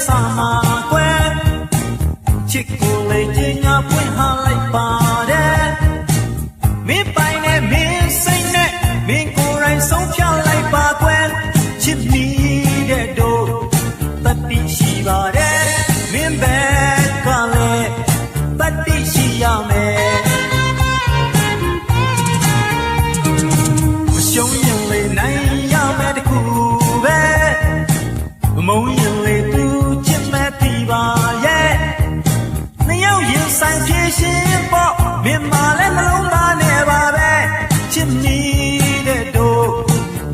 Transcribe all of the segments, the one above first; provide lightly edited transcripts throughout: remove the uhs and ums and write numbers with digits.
sama kwe Chiku le jinya pwen ha lai pa de Min pai ne min sai ne min ko rai song phya lai pa kwe Chip ni de do tat ti shi ba de Min be ka le tat ti shi ya me Shong yin le nai ya me de ku be Mong yin le tu chip me ti ba ye Ni yao yin san phie shin po Min ma le ma long da ne ba be Chip ni de do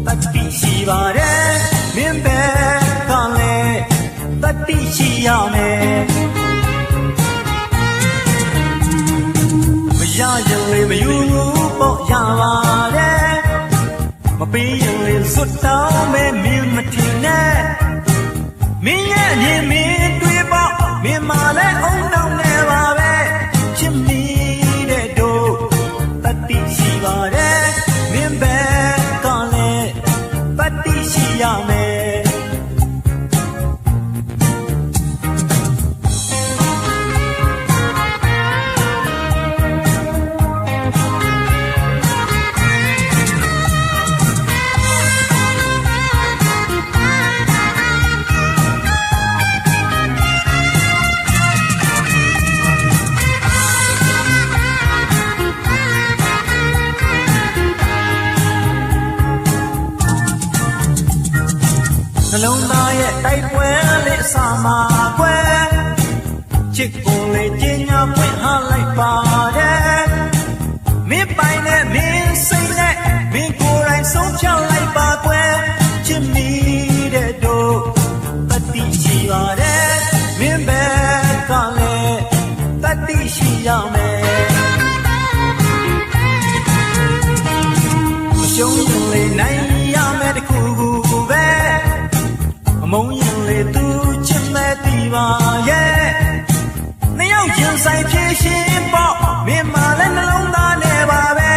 tat ti shi ba de Min be ka le tat ti shi ya me Ma ya yin le ma yu po ya ba de Ma pi yin le zut tao me min ma tin ne Min ye ni min twi po min ma le ong dong ne ba be Chim ni de do tat ti shi ba de Min be ka le tat ti shi ya meနှလုံးသားရဲ့တိုက်ပွဲလေးစာမှာကွယ်ချစ်ကိုလေကျင်းညာပွင့်ဟာလိုက်ပါတယ်မင်းပိုင်နဲ့မင်းစိတ်နဲ့မင်းကိုယ်တိုင်ဆုံးဖြတ်လိုက်ပါကွယ်ချစ်မိတဲ့တို့တတိရှိပါတယ်မင်းပဲကလည်းတတိရှိရမယ်မရှုံးရင်လေနိုင်ရမယ်တခုခုပဲမုံရင်လေသူချစ်မဲ့တီပါရဲ့နှစ်ယောက်ရင်ဆိုင်ဖြည့်ရှင်ပေါ့မင်းမလည်းနှလုံးသားနဲ့ပါပဲ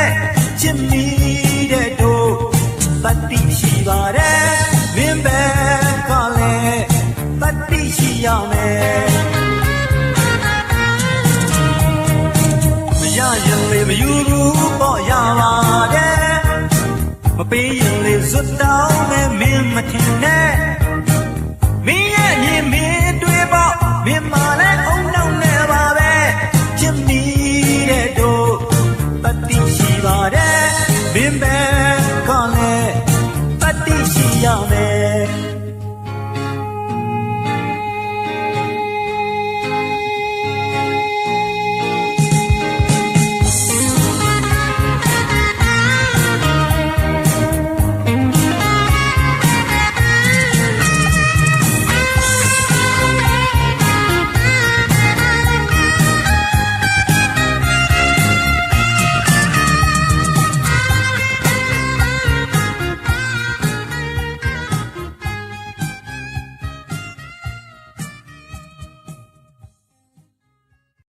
ချစ်မိတဲ့တို့တတိရှိပါတယ်မင်းပဲကလည်းတတိရှိရမယ်မရရင်လေမယူဘူးပေါ့ရပါတယ်မပေးရင်လေဇွတ်တောင်းနဲ့မင်းမထင်နဲ့မင်းရဲ့မြင်မင်းတွေပေါ့မင်းမလည်းအုံနောက်နဲ့ပါပဲချစ်မိတဲ့တို့တတိရှိပါတ